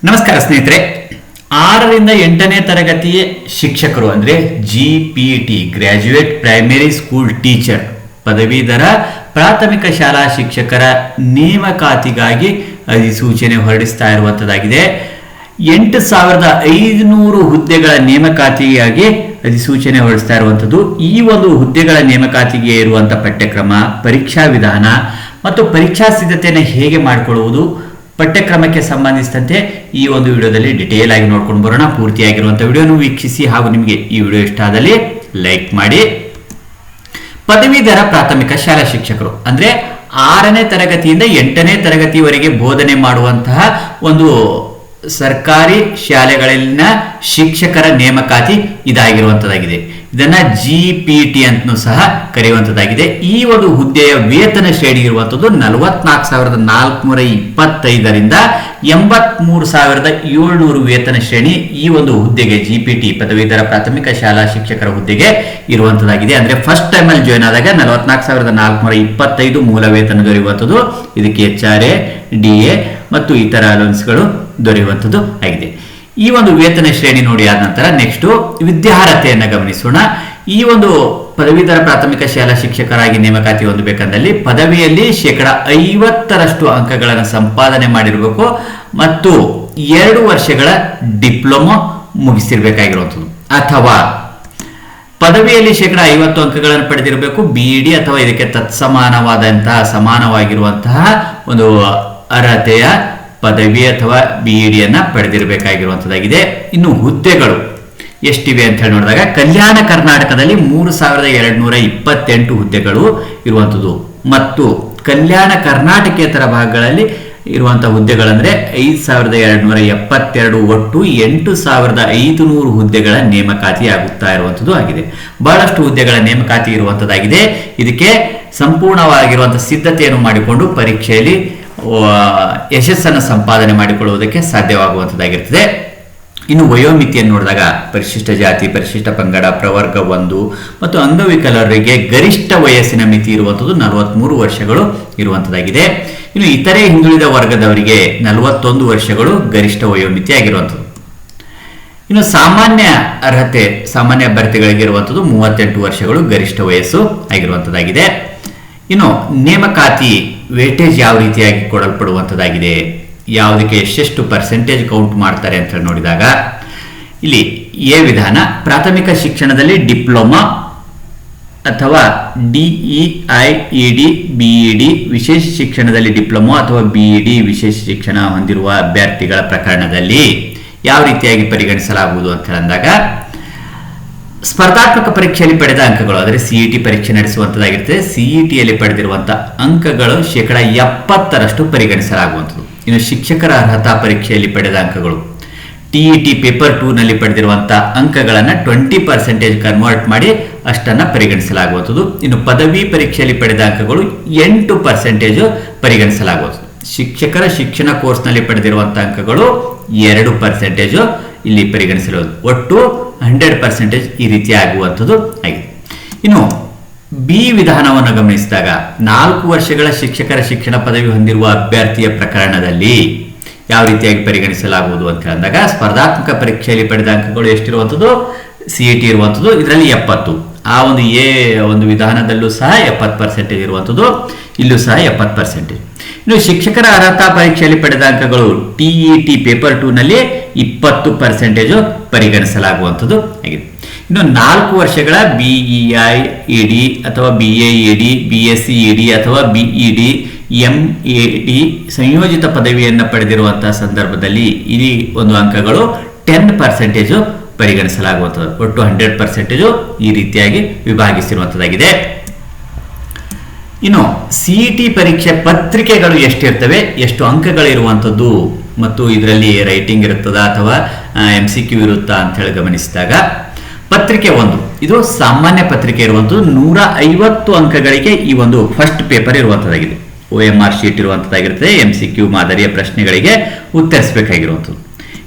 ನಮಸ್ಕಾರ ಸ್ನೇಹಿತರೆ, 6ರಿಂದ 8ನೇ ತರಗತಿಯ ಶಿಕ್ಷಕರು ಅಂದರೆ GPT graduate primary school teacher ಪದವೀಧರ ಪ್ರಾಥಮಿಕ ಶಾಲಾ ಶಿಕ್ಷಕರ ನೇಮಕಾತಿಗಾಗಿ ಅಧಿಸೂಚನೆ ಹೊರಡಿಸ್ತಾ ಇರುವಂತದ್ದಾಗಿದೆ. 8,500 ಹುದ್ದೆಗಳ ನೇಮಕಾತಿಗಾಗಿ ಅಧಿಸೂಚನೆ ಹೊರಡಿಸ್ತಾ ಇರುವಂಥದ್ದು. ಈ ಒಂದು ಹುದ್ದೆಗಳ ನೇಮಕಾತಿಗೆ ಇರುವಂತಹ ಪಠ್ಯಕ್ರಮ, ಪರೀಕ್ಷಾ ವಿಧಾನ ಮತ್ತು ಪರೀಕ್ಷಾ ಸಿದ್ಧತೆಯನ್ನು ಹೇಗೆ ಮಾಡಿಕೊಳ್ಳುವುದು, ಪಠ್ಯಕ್ರಮಕ್ಕೆ ಸಂಬಂಧಿಸಿದಂತೆ ಈ ಒಂದು ವಿಡಿಯೋದಲ್ಲಿ ಡಿಟೇಲ್ ಆಗಿ ನೋಡ್ಕೊಂಡು ಬರೋಣ. ಪೂರ್ತಿಯಾಗಿರುವಂತಹ ವಿಡಿಯೋನು ವೀಕ್ಷಿಸಿ ಹಾಗೂ ನಿಮಗೆ ಈ ವಿಡಿಯೋ ಇಷ್ಟ ಆದಲ್ಲಿ ಲೈಕ್ ಮಾಡಿ. ಪದವೀಧರ ಪ್ರಾಥಮಿಕ ಶಾಲಾ ಶಿಕ್ಷಕರು ಅಂದ್ರೆ 6ನೇ ತರಗತಿಯಿಂದ 8ನೇ ತರಗತಿವರೆಗೆ ಬೋಧನೆ ಮಾಡುವಂತಹ ಒಂದು ಸರ್ಕಾರಿ ಶಾಲೆಗಳಲ್ಲಿನ ಶಿಕ್ಷಕರ ನೇಮಕಾತಿ ಇದಾಗಿರುವಂತದ್ದಾಗಿದೆ. ಇದನ್ನ GPT ಅಂತಲೂ ಸಹ ಕರೆಯುವಂತದ್ದಾಗಿದೆ. ಈ ಒಂದು ಹುದ್ದೆಯ ವೇತನ ಶ್ರೇಣಿ ಇರುವಂತದ್ದು 44,425ರಿಂದ 83,700 ವೇತನ ಶ್ರೇಣಿ ಈ ಒಂದು ಹುದ್ದೆಗೆ GPT ಪದವೀಧರ ಪ್ರಾಥಮಿಕ ಶಾಲಾ ಶಿಕ್ಷಕರ ಹುದ್ದೆಗೆ ಇರುವಂತದ್ದಾಗಿದೆ. ಅಂದ್ರೆ ಫಸ್ಟ್ ಟೈಮ್ ಅಲ್ಲಿ ಜಾಯ್ನ್ ಆದಾಗ 44,425 ಮೂಲ ವೇತನ ದೊರೆಯುವಂಥದ್ದು. ಇದಕ್ಕೆ HRA, DA ಮತ್ತು ಇತರ ಅಲೌನ್ಸ್ಗಳು ದೊರೆಯುವಂಥದ್ದು ಆಗಿದೆ. ಈ ಒಂದು ವೇತನ ಶ್ರೇಣಿ ನೋಡಿ ಆದ ನಂತರ ನೆಕ್ಸ್ಟ್ ವಿದ್ಯಾರ್ಹತೆಯನ್ನು ಗಮನಿಸೋಣ. ಈ ಒಂದು ಪದವೀಧರ ಪ್ರಾಥಮಿಕ ಶಾಲಾ ಶಿಕ್ಷಕರಾಗಿ ನೇಮಕಾತಿ ಹೊಂದಬೇಕಂದಲ್ಲಿ ಪದವಿಯಲ್ಲಿ 50% ಅಂಕಗಳನ್ನು ಸಂಪಾದನೆ ಮಾಡಿರಬೇಕು ಮತ್ತು 2 ವರ್ಷಗಳ ಡಿಪ್ಲೊಮಾ ಮುಗಿಸಿರ್ಬೇಕಾಗಿರುವಂಥದ್ದು, ಅಥವಾ ಪದವಿಯಲ್ಲಿ 50 ಅಂಕಗಳನ್ನು ಪಡೆದಿರಬೇಕು. BEd ಅಥವಾ ಇದಕ್ಕೆ ತತ್ಸಮಾನವಾದಂತಹ ಸಮಾನವಾಗಿರುವಂತಹ ಒಂದು ಅರ್ಹತೆಯ ಪದವಿ ಅಥವಾ BEd ಪಡೆದಿರಬೇಕಾಗಿರುವಂತದ್ದಾಗಿದೆ. ಇನ್ನು ಹುದ್ದೆಗಳು ಎಷ್ಟಿವೆ ಅಂತ ಹೇಳಿ ನೋಡಿದಾಗ ಕಲ್ಯಾಣ ಕರ್ನಾಟಕದಲ್ಲಿ 3,228 ಹುದ್ದೆಗಳು ಇರುವಂಥದ್ದು ಮತ್ತು ಕಲ್ಯಾಣ ಕರ್ನಾಟಕೇತರ ಭಾಗಗಳಲ್ಲಿ ಇರುವಂತಹ ಹುದ್ದೆಗಳಂದ್ರೆ 5,272, ಒಟ್ಟು 8,500 ಹುದ್ದೆಗಳ ನೇಮಕಾತಿ ಆಗುತ್ತಾ ಇರುವಂಥದ್ದು ಆಗಿದೆ. ಬಹಳಷ್ಟು ಹುದ್ದೆಗಳ ನೇಮಕಾತಿ ಇರುವಂತದ್ದಾಗಿದೆ. ಇದಕ್ಕೆ ಸಂಪೂರ್ಣವಾಗಿರುವಂತಹ ಸಿದ್ಧತೆಯನ್ನು ಮಾಡಿಕೊಂಡು ಪರೀಕ್ಷೆಯಲ್ಲಿ ಯಶಸ್ಸನ್ನು ಸಂಪಾದನೆ ಮಾಡಿಕೊಳ್ಳುವುದಕ್ಕೆ ಸಾಧ್ಯವಾಗುವಂಥದ್ದಾಗಿರ್ತದೆ. ಇನ್ನು ವಯೋಮಿತಿಯನ್ನು ನೋಡಿದಾಗ ಪರಿಶಿಷ್ಟ ಜಾತಿ, ಪರಿಶಿಷ್ಟ ಪಂಗಡ, ಪ್ರವರ್ಗ 1 ಮತ್ತು ಅಂಗವಿಕಲರಿಗೆ ಗರಿಷ್ಠ ವಯಸ್ಸಿನ ಮಿತಿ ಇರುವಂಥದ್ದು 43 ವರ್ಷಗಳು ಇರುವಂಥದ್ದಾಗಿದೆ. ಇನ್ನು ಇತರೆ ಹಿಂದುಳಿದ ವರ್ಗದವರಿಗೆ 41 ವರ್ಷಗಳು ಗರಿಷ್ಠ ವಯೋಮಿತಿ ಆಗಿರುವಂಥದ್ದು. ಇನ್ನು ಸಾಮಾನ್ಯ ಅರ್ಹತೆ, ಸಾಮಾನ್ಯ ಅಭ್ಯರ್ಥಿಗಳಿಗೆ ಇರುವಂಥದ್ದು 38 ವರ್ಷಗಳು ಗರಿಷ್ಠ ವಯಸ್ಸು ಆಗಿರುವಂಥದ್ದಾಗಿದೆ. ಇನ್ನು ನೇಮಕಾತಿ ವೇಟೇಜ್ ಯಾವ ರೀತಿಯಾಗಿ ಕೊಡಲ್ಪಡುವಂಥದ್ದಾಗಿದೆ, ಯಾವುದಕ್ಕೆ ಎಷ್ಟೆಷ್ಟು ಪರ್ಸೆಂಟೇಜ್ ಕೌಂಟ್ ಮಾಡ್ತಾರೆ ಅಂತ ಹೇಳಿ ನೋಡಿದಾಗ ಇಲ್ಲಿ ಎ ವಿಧಾನ, ಪ್ರಾಥಮಿಕ ಶಿಕ್ಷಣದಲ್ಲಿ ಡಿಪ್ಲೊಮಾ ಅಥವಾ DEIED BEd, ವಿಶೇಷ ಶಿಕ್ಷಣದಲ್ಲಿ ಡಿಪ್ಲೊಮಾ ಅಥವಾ BEd ವಿಶೇಷ ಶಿಕ್ಷಣ ಹೊಂದಿರುವ ಅಭ್ಯರ್ಥಿಗಳ ಪ್ರಕರಣದಲ್ಲಿ ಯಾವ ರೀತಿಯಾಗಿ ಪರಿಗಣಿಸಲಾಗುವುದು ಅಂತ ಹೇಳಿದಾಗ ಸ್ಪರ್ಧಾತ್ಮಕ ಪರೀಕ್ಷೆಯಲ್ಲಿ ಪಡೆದ ಅಂಕಗಳು, ಅಂದರೆ CET ಪರೀಕ್ಷೆ ನಡೆಸುವಂತದ್ದಾಗಿರ್ತದೆ. CETಯಲ್ಲಿ ಪಡೆದಿರುವಂತಹ ಅಂಕಗಳು 70% ಪರಿಗಣಿಸಲಾಗುವಂಥದ್ದು. ಇನ್ನು ಶಿಕ್ಷಕರ ಅರ್ಹತಾ ಪರೀಕ್ಷೆಯಲ್ಲಿ ಪಡೆದ ಅಂಕಗಳು, TET ಪೇಪರ್ 2 ನಲ್ಲಿ ಪಡೆದಿರುವಂತಹ ಅಂಕಗಳನ್ನು 20% ಕನ್ವರ್ಟ್ ಮಾಡಿ ಅಷ್ಟನ್ನ ಪರಿಗಣಿಸಲಾಗುವಂಥದ್ದು. ಇನ್ನು ಪದವಿ ಪರೀಕ್ಷೆಯಲ್ಲಿ ಪಡೆದ ಅಂಕಗಳು 8% ಪರಿಗಣಿಸಲಾಗುವುದು. ಶಿಕ್ಷಕರ ಶಿಕ್ಷಣ ಕೋರ್ಸ್ನಲ್ಲಿ ಪಡೆದಿರುವಂತಹ ಅಂಕಗಳು 2% ಇಲ್ಲಿ ಪರಿಗಣಿಸಲಾಗುವುದು. ಒಟ್ಟು 100% ಈ ರೀತಿ ಆಗುವಂಥದ್ದು ಆಗಿದೆ. ಇನ್ನು ಬಿ ವಿಧಾನವನ್ನು ಗಮನಿಸಿದಾಗ 4 ವರ್ಷಗಳ ಶಿಕ್ಷಕರ ಶಿಕ್ಷಣ ಪದವಿ ಹೊಂದಿರುವ ಅಭ್ಯರ್ಥಿಯ ಪ್ರಕರಣದಲ್ಲಿ ಯಾವ ರೀತಿಯಾಗಿ ಪರಿಗಣಿಸಲಾಗುವುದು ಅಂತ ಹೇಳಿದಾಗ ಸ್ಪರ್ಧಾತ್ಮಕ ಪರೀಕ್ಷೆಯಲ್ಲಿ ಪಡೆದ ಅಂಕಗಳು ಎಷ್ಟಿರುವಂಥದ್ದು, CET ಇರುವಂಥದ್ದು, ಇದರಲ್ಲಿ 70. ಆ ಒಂದು ಎ ಒಂದು ವಿಧಾನದಲ್ಲೂ ಸಹ 70% ಇರುವಂಥದ್ದು, ಇಲ್ಲೂ ಸಹ 70%. ಇನ್ನು ಶಿಕ್ಷಕರ ಅರ್ಹತಾ ಪರೀಕ್ಷೆಯಲ್ಲಿ ಪಡೆದ ಅಂಕಗಳು TET ಪೇಪರ್ 2 ನಲ್ಲಿ 20% ಪರಿಗಣಿಸಲಾಗುವಂಥದ್ದು ಆಗಿದೆ. ಇನ್ನು 4 ವರ್ಷಗಳ BEIED ಅಥವಾ BAED, BSCED ಅಥವಾ BEd, MAD ಸಂಯೋಜಿತ ಪದವಿಯನ್ನು ಪಡೆದಿರುವಂತಹ ಸಂದರ್ಭದಲ್ಲಿ ಈ ಒಂದು ಅಂಕಗಳು 10% ಪರಿಗಣಿಸಲಾಗುವಂಥದ್ದು. ಒಟ್ಟು 100% ಈ ರೀತಿಯಾಗಿ ವಿಭಾಗಿಸಿರುವಂಥದ್ದಾಗಿದೆ. ಇನ್ನು CET ಪರೀಕ್ಷೆ ಪತ್ರಿಕೆಗಳು ಎಷ್ಟಿರ್ತವೆ, ಎಷ್ಟು ಅಂಕಗಳಿರುವಂಥದ್ದು ಮತ್ತು ಇದರಲ್ಲಿ ರೈಟಿಂಗ್ ಇರುತ್ತದಾ ಅಥವಾ MCQ ಇರುತ್ತಾ ಅಂತ ಹೇಳಿ ಗಮನಿಸಿದಾಗ ಪತ್ರಿಕೆ 1 ಇದು ಸಾಮಾನ್ಯ ಪತ್ರಿಕೆ ಇರುವಂಥದ್ದು 150 ಅಂಕಗಳಿಗೆ ಈ ಒಂದು ಫಸ್ಟ್ ಪೇಪರ್ ಇರುವಂಥದ್ದಾಗಿದೆ. OMR ಶೀಟ್ ಇರುವಂಥದ್ದಾಗಿರ್ತದೆ. MCQ ಮಾದರಿಯ ಪ್ರಶ್ನೆಗಳಿಗೆ ಉತ್ತರಿಸಬೇಕಾಗಿರುವಂಥದ್ದು.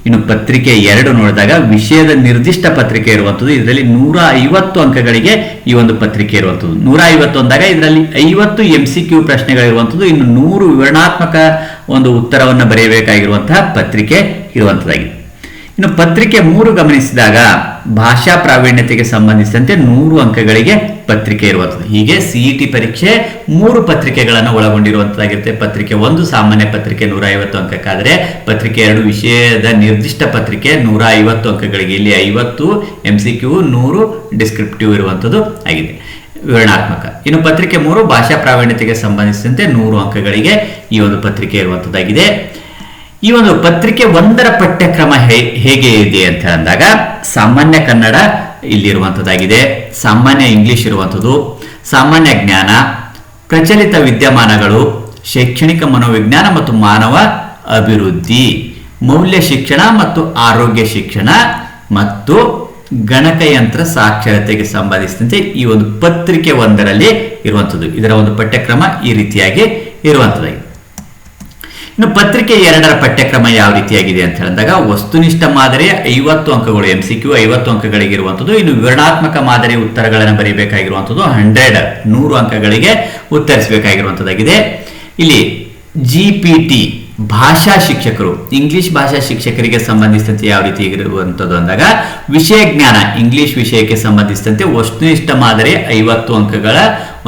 ಇನ್ನು ಪತ್ರಿಕೆ 2 ನೋಡಿದಾಗ ವಿಷಯದ ನಿರ್ದಿಷ್ಟ ಪತ್ರಿಕೆ ಇರುವಂಥದ್ದು. ಇದರಲ್ಲಿ 150 ಅಂಕಗಳಿಗೆ ಈ ಒಂದು ಪತ್ರಿಕೆ ಇರುವಂಥದ್ದು. 150 ಅಂದಾಗ ಇದರಲ್ಲಿ 50 MCQ ಪ್ರಶ್ನೆಗಳಿರುವಂಥದ್ದು. ಇನ್ನು 100 ವಿವರಣಾತ್ಮಕ ಒಂದು ಉತ್ತರವನ್ನು ಬರೆಯಬೇಕಾಗಿರುವಂತಹ ಪತ್ರಿಕೆ ಇರುವಂತದ್ದಾಗಿದೆ. ಇನ್ನು ಪತ್ರಿಕೆ 3 ಗಮನಿಸಿದಾಗ ಭಾಷಾ ಪ್ರಾವೀಣ್ಯತೆಗೆ ಸಂಬಂಧಿಸಿದಂತೆ 100 ಅಂಕಗಳಿಗೆ ಪತ್ರಿಕೆ ಇರುವಂಥದ್ದು. ಹೀಗೆ ಸಿಇಟಿ ಪರೀಕ್ಷೆ 3 ಪತ್ರಿಕೆಗಳನ್ನು ಒಳಗೊಂಡಿರುವಂತದ್ದಾಗಿರುತ್ತೆ. ಪತ್ರಿಕೆ 1 ಸಾಮಾನ್ಯ ಪತ್ರಿಕೆ 150 ಅಂಕಕ್ಕಾದರೆ ಪತ್ರಿಕೆ 2 ವಿಷಯದ ನಿರ್ದಿಷ್ಟ ಪತ್ರಿಕೆ 150 ಅಂಕಗಳಿಗೆ. ಇಲ್ಲಿ 50 MCQ 100 ಡಿಸ್ಕ್ರಿಪ್ಟಿವ್ ಇರುವಂಥದ್ದು ಆಗಿದೆ, ವಿವರಣಾತ್ಮಕ. ಇನ್ನು ಪತ್ರಿಕೆ 3 ಭಾಷಾ ಪ್ರಾವೀಣ್ಯತೆಗೆ ಸಂಬಂಧಿಸಿದಂತೆ 100 ಅಂಕಗಳಿಗೆ ಈ ಒಂದು ಪತ್ರಿಕೆ ಇರುವಂತದ್ದಾಗಿದೆ. ಈ ಒಂದು ಪತ್ರಿಕೆ 1ರ ಪಠ್ಯಕ್ರಮ ಹೇಗೆ ಇದೆ ಅಂತ ಅಂದಾಗ ಸಾಮಾನ್ಯ ಕನ್ನಡ ಇಲ್ಲಿರುವಂಥದ್ದಾಗಿದೆ, ಸಾಮಾನ್ಯ ಇಂಗ್ಲಿಷ್ ಇರುವಂಥದ್ದು, ಸಾಮಾನ್ಯ ಜ್ಞಾನ, ಪ್ರಚಲಿತ ವಿದ್ಯಮಾನಗಳು, ಶೈಕ್ಷಣಿಕ ಮನೋವಿಜ್ಞಾನ ಮತ್ತು ಮಾನವ ಅಭಿವೃದ್ಧಿ, ಮೌಲ್ಯ ಶಿಕ್ಷಣ ಮತ್ತು ಆರೋಗ್ಯ ಶಿಕ್ಷಣ ಮತ್ತು ಗಣಕಯಂತ್ರ ಸಾಕ್ಷರತೆಗೆ ಸಂಬಂಧಿಸಿದಂತೆ ಈ ಒಂದು ಪತ್ರಿಕೆ 1ರಲ್ಲಿ ಇರುವಂಥದ್ದು. ಇದರ ಒಂದು ಪಠ್ಯಕ್ರಮ ಈ ರೀತಿಯಾಗಿ ಇರುವಂಥದ್ದಾಗಿದೆ. ಇನ್ನು ಪತ್ರಿಕೆ 2ರ ಪಠ್ಯಕ್ರಮ ಯಾವ ರೀತಿಯಾಗಿದೆ ಅಂತ ಹೇಳಿದಾಗ ವಸ್ತುನಿಷ್ಠ ಮಾದರಿಯ 50 ಅಂಕಗಳು, MCQ 50 ಅಂಕಗಳಿಗೆ ಇರುವಂಥದ್ದು. ಇನ್ನು ವಿವರಣಾತ್ಮಕ ಮಾದರಿ ಉತ್ತರಗಳನ್ನು ಬರೀಬೇಕಾಗಿರುವಂಥದ್ದು 100 ಅಂಕಗಳಿಗೆ ಉತ್ತರಿಸಬೇಕಾಗಿರುವಂಥದ್ದಾಗಿದೆ. ಇಲ್ಲಿ GPT ಭಾಷಾ ಶಿಕ್ಷಕರು, ಇಂಗ್ಲಿಷ್ ಭಾಷಾ ಶಿಕ್ಷಕರಿಗೆ ಸಂಬಂಧಿಸಿದಂತೆ ಯಾವ ರೀತಿ ಇರುವಂಥದ್ದು ಅಂದಾಗ ವಿಷಯ ಜ್ಞಾನ ಇಂಗ್ಲಿಷ್ ವಿಷಯಕ್ಕೆ ಸಂಬಂಧಿಸಿದಂತೆ ವಸ್ತುನಿಷ್ಠ ಮಾದರಿ 50 ಅಂಕಗಳ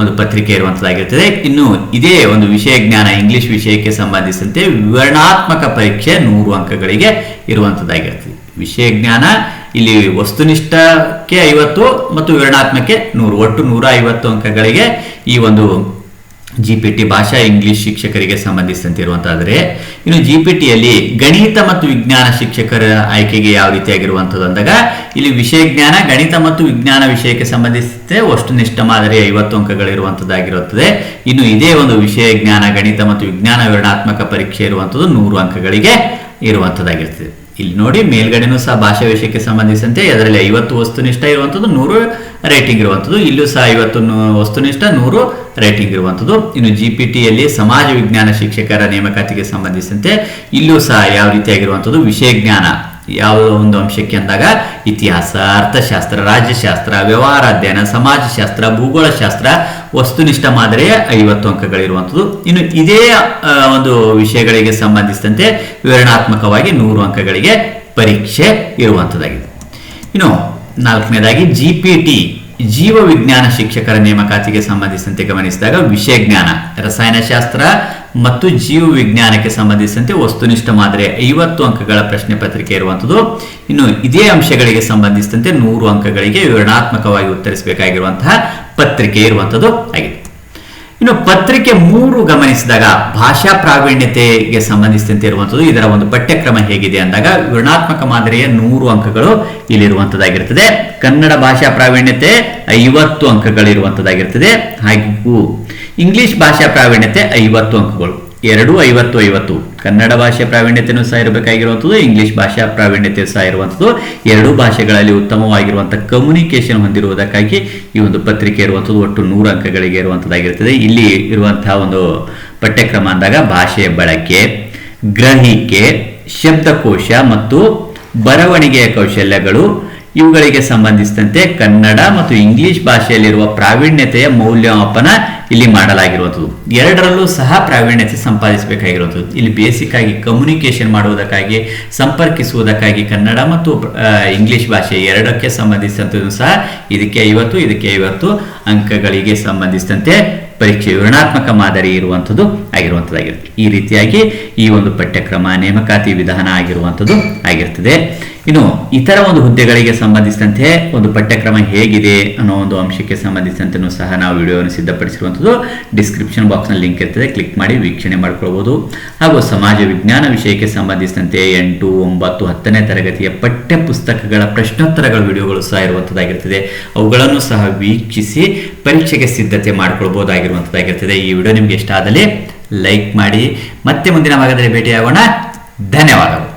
ಒಂದು ಪತ್ರಿಕೆ ಇರುವಂತದ್ದಾಗಿರ್ತದೆ. ಇನ್ನು ಇದೇ ಒಂದು ವಿಷಯ ಜ್ಞಾನ ಇಂಗ್ಲಿಷ್ ವಿಷಯಕ್ಕೆ ಸಂಬಂಧಿಸಿದಂತೆ ವಿವರಣಾತ್ಮಕ ಪರೀಕ್ಷೆ 100 ಅಂಕಗಳಿಗೆ ಇರುವಂತದ್ದಾಗಿರ್ತದೆ. ವಿಷಯ ಜ್ಞಾನ ಇಲ್ಲಿ ವಸ್ತುನಿಷ್ಠಕ್ಕೆ 50 ಮತ್ತು ವಿವರಣಾತ್ಮಕಕ್ಕೆ 100, ಒಟ್ಟು 150 ಅಂಕಗಳಿಗೆ ಈ ಒಂದು GPT ಭಾಷಾ ಇಂಗ್ಲಿಷ್ ಶಿಕ್ಷಕರಿಗೆ ಸಂಬಂಧಿಸಿದಂತೆ ಇರುವಂತಾದರೆ, ಇನ್ನು GPTಯಲ್ಲಿ ಗಣಿತ ಮತ್ತು ವಿಜ್ಞಾನ ಶಿಕ್ಷಕರ ಆಯ್ಕೆಗೆ ಯಾವ ರೀತಿಯಾಗಿರುವಂಥದ್ದು ಅಂದಾಗ ಇಲ್ಲಿ ವಿಷಯ ಜ್ಞಾನ ಗಣಿತ ಮತ್ತು ವಿಜ್ಞಾನ ವಿಷಯಕ್ಕೆ ಸಂಬಂಧಿಸಿದಂತೆ ವಸ್ತುನಿಷ್ಠ ಮಾದರಿ 50 ಅಂಕಗಳಿರುವಂಥದ್ದಾಗಿರುತ್ತದೆ. ಇನ್ನು ಇದೇ ಒಂದು ವಿಷಯ ಜ್ಞಾನ ಗಣಿತ ಮತ್ತು ವಿಜ್ಞಾನ ವಿವರಣಾತ್ಮಕ ಪರೀಕ್ಷೆ ಇರುವಂಥದ್ದು 100 ಅಂಕಗಳಿಗೆ ಇರುವಂಥದ್ದಾಗಿರ್ತದೆ. ಇಲ್ಲಿ ನೋಡಿ ಮೇಲ್ಗಡೆನೂ ಸಹ ಭಾಷಾ ವಿಷಯಕ್ಕೆ ಸಂಬಂಧಿಸಿದಂತೆ ಅದರಲ್ಲಿ 50 ವಸ್ತುನಿಷ್ಠ ಇರುವಂಥದ್ದು, 100 ರೇಟಿಂಗ್ ಇರುವಂಥದ್ದು. ಇಲ್ಲೂ ಸಹ 50 ವಸ್ತುನಿಷ್ಠ, 100 ರೇಟಿಂಗ್ ಇರುವಂಥದ್ದು. ಇನ್ನು GPTಯಲ್ಲಿ ಸಮಾಜ ವಿಜ್ಞಾನ ಶಿಕ್ಷಕರ ನೇಮಕಾತಿಗೆ ಸಂಬಂಧಿಸಿದಂತೆ ಇಲ್ಲೂ ಸಹ ಯಾವ ರೀತಿಯಾಗಿರುವಂಥದ್ದು ವಿಷಯ ಜ್ಞಾನ ಯಾವ ಒಂದು ಅಂಶಕ್ಕೆ ಅಂದಾಗ ಇತಿಹಾಸ, ಅರ್ಥಶಾಸ್ತ್ರ, ರಾಜ್ಯಶಾಸ್ತ್ರ, ವ್ಯವಹಾರ ಅಧ್ಯಯನ, ಸಮಾಜಶಾಸ್ತ್ರ, ಭೂಗೋಳಶಾಸ್ತ್ರ ವಸ್ತುನಿಷ್ಠ ಮಾದರಿಯ 50 ಅಂಕಗಳಿರುವಂಥದ್ದು. ಇನ್ನು ಇದೇ ಒಂದು ವಿಷಯಗಳಿಗೆ ಸಂಬಂಧಿಸಿದಂತೆ ವಿವರಣಾತ್ಮಕವಾಗಿ 100 ಅಂಕಗಳಿಗೆ ಪರೀಕ್ಷೆ ಇರುವಂಥದ್ದಾಗಿದೆ. ಇನ್ನು 4ನೇದಾಗಿ GPT ಜೀವ ವಿಜ್ಞಾನ ಶಿಕ್ಷಕರ ನೇಮಕಾತಿಗೆ ಸಂಬಂಧಿಸಿದಂತೆ ಗಮನಿಸಿದಾಗ ವಿಷಯ ಜ್ಞಾನ ರಸಾಯನಶಾಸ್ತ್ರ ಮತ್ತು ಜೀವ ವಿಜ್ಞಾನಕ್ಕೆ ಸಂಬಂಧಿಸಿದಂತೆ ವಸ್ತುನಿಷ್ಠ ಮಾದರಿ 50 ಅಂಕಗಳ ಪ್ರಶ್ನೆ ಪತ್ರಿಕೆ ಇರುವಂಥದ್ದು. ಇನ್ನು ಇದೇ ಅಂಶಗಳಿಗೆ ಸಂಬಂಧಿಸಿದಂತೆ 100 ಅಂಕಗಳಿಗೆ ವಿವರಣಾತ್ಮಕವಾಗಿ ಉತ್ತರಿಸಬೇಕಾಗಿರುವಂತಹ ಪತ್ರಿಕೆ ಇರುವಂಥದ್ದು ಆಗಿದೆ. ಇನ್ನು ಪತ್ರಿಕೆ 3 ಗಮನಿಸಿದಾಗ ಭಾಷಾ ಪ್ರಾವೀಣ್ಯತೆಗೆ ಸಂಬಂಧಿಸಿದಂತೆ ಇರುವಂಥದ್ದು. ಇದರ ಒಂದು ಪಠ್ಯಕ್ರಮ ಹೇಗಿದೆ ಅಂದಾಗ ವಿವರಣಾತ್ಮಕ ಮಾದರಿಯ 100 ಅಂಕಗಳು ಇಲ್ಲಿರುವಂಥದ್ದಾಗಿರ್ತದೆ. ಕನ್ನಡ ಭಾಷಾ ಪ್ರಾವೀಣ್ಯತೆ 50 ಅಂಕಗಳಿರುವಂಥದ್ದಾಗಿರ್ತದೆ. ಹಾಗೂ ಇಂಗ್ಲಿಷ್ ಭಾಷಾ ಪ್ರಾವೀಣ್ಯತೆ 50 ಅಂಕಗಳು, 50-50. ಕನ್ನಡ ಭಾಷೆ ಪ್ರಾವೀಣ್ಯತೆಯೂ ಸಹ ಇರಬೇಕಾಗಿರುವಂಥದ್ದು, ಇಂಗ್ಲಿಷ್ ಭಾಷಾ ಪ್ರಾವೀಣ್ಯತೆ ಸಹ ಇರುವಂಥದ್ದು. 2 ಭಾಷೆಗಳಲ್ಲಿ ಉತ್ತಮವಾಗಿರುವಂತಹ ಕಮ್ಯುನಿಕೇಶನ್ ಹೊಂದಿರುವುದಕ್ಕಾಗಿ ಈ ಒಂದು ಪತ್ರಿಕೆ ಇರುವಂಥದ್ದು ಒಟ್ಟು 100 ಅಂಕಗಳಿಗೆ ಇರುವಂಥದ್ದಾಗಿರ್ತದೆ. ಇಲ್ಲಿ ಇರುವಂತಹ ಒಂದು ಪಠ್ಯಕ್ರಮ ಅಂದಾಗ ಭಾಷೆಯ ಬಳಕೆ, ಗ್ರಹಿಕೆ, ಶಬ್ದಕೋಶ ಮತ್ತು ಬರವಣಿಗೆಯ ಕೌಶಲ್ಯಗಳು ಇವುಗಳಿಗೆ ಸಂಬಂಧಿಸಿದಂತೆ ಕನ್ನಡ ಮತ್ತು ಇಂಗ್ಲಿಷ್ ಭಾಷೆಯಲ್ಲಿರುವ ಪ್ರಾವೀಣ್ಯತೆಯ ಮೌಲ್ಯಮಾಪನ ಇಲ್ಲಿ ಮಾಡಲಾಗಿರುವಂಥದ್ದು. 2ರಲ್ಲೂ ಸಹ ಪ್ರಾವೀಣ್ಯತೆ ಸಂಪಾದಿಸಬೇಕಾಗಿರುವಂಥದ್ದು. ಇಲ್ಲಿ ಬೇಸಿಕ್ ಆಗಿ ಕಮ್ಯುನಿಕೇಶನ್ ಮಾಡುವುದಕ್ಕಾಗಿ, ಸಂಪರ್ಕಿಸುವುದಕ್ಕಾಗಿ ಕನ್ನಡ ಮತ್ತು ಇಂಗ್ಲಿಷ್ ಭಾಷೆ 2ಕ್ಕೆ ಸಂಬಂಧಿಸಿದಂತೆ ಸಹ ಇದಕ್ಕೆ 50 ಇದಕ್ಕೆ 50 ಅಂಕಗಳಿಗೆ ಸಂಬಂಧಿಸಿದಂತೆ ಪರೀಕ್ಷೆ ವಿವರಣಾತ್ಮಕ ಮಾದರಿ ಇರುವಂಥದ್ದು ಆಗಿರುವಂಥದ್ದಾಗಿರುತ್ತೆ. ಈ ರೀತಿಯಾಗಿ ಈ ಒಂದು ಪಠ್ಯಕ್ರಮ ನೇಮಕಾತಿ ವಿಧಾನ ಆಗಿರುವಂಥದ್ದು ಆಗಿರ್ತದೆ. ಇನ್ನು ಇತರ ಒಂದು ಹುದ್ದೆಗಳಿಗೆ ಸಂಬಂಧಿಸಿದಂತೆ ಒಂದು ಪಠ್ಯಕ್ರಮ ಹೇಗಿದೆ ಅನ್ನೋ ಒಂದು ಅಂಶಕ್ಕೆ ಸಂಬಂಧಿಸಿದಂತೆ ಸಹ ನಾವು ವಿಡಿಯೋವನ್ನು ಸಿದ್ಧಪಡಿಸಿರುವಂಥದ್ದು. ಡಿಸ್ಕ್ರಿಪ್ಷನ್ ಬಾಕ್ಸ್ನಲ್ಲಿ ಲಿಂಕ್ ಇರ್ತದೆ, ಕ್ಲಿಕ್ ಮಾಡಿ ವೀಕ್ಷಣೆ ಮಾಡ್ಕೊಳ್ಬೋದು. ಹಾಗೂ ಸಮಾಜ ವಿಜ್ಞಾನ ವಿಷಯಕ್ಕೆ ಸಂಬಂಧಿಸಿದಂತೆ 8, 9, 10ನೇ ತರಗತಿಯ ಪಠ್ಯ ಪುಸ್ತಕಗಳ ಪ್ರಶ್ನೋತ್ತರಗಳ ವಿಡಿಯೋಗಳು ಸಹ ಇರುವಂಥದ್ದಾಗಿರ್ತದೆ. ಅವುಗಳನ್ನು ಸಹ ವೀಕ್ಷಿಸಿ ಪರೀಕ್ಷೆಗೆ ಸಿದ್ಧತೆ ಮಾಡಿಕೊಳ್ಬಹುದಾಗಿರುವಂಥದ್ದಾಗಿರ್ತದೆ. ಈ ವಿಡಿಯೋ ನಿಮಗೆ ಇಷ್ಟ ಆದಲ್ಲಿ ಲೈಕ್ ಮಾಡಿ. ಮತ್ತೆ ಮುಂದಿನ ಭಾಗದಲ್ಲಿ ಭೇಟಿಯಾಗೋಣ. ಧನ್ಯವಾದಗಳು.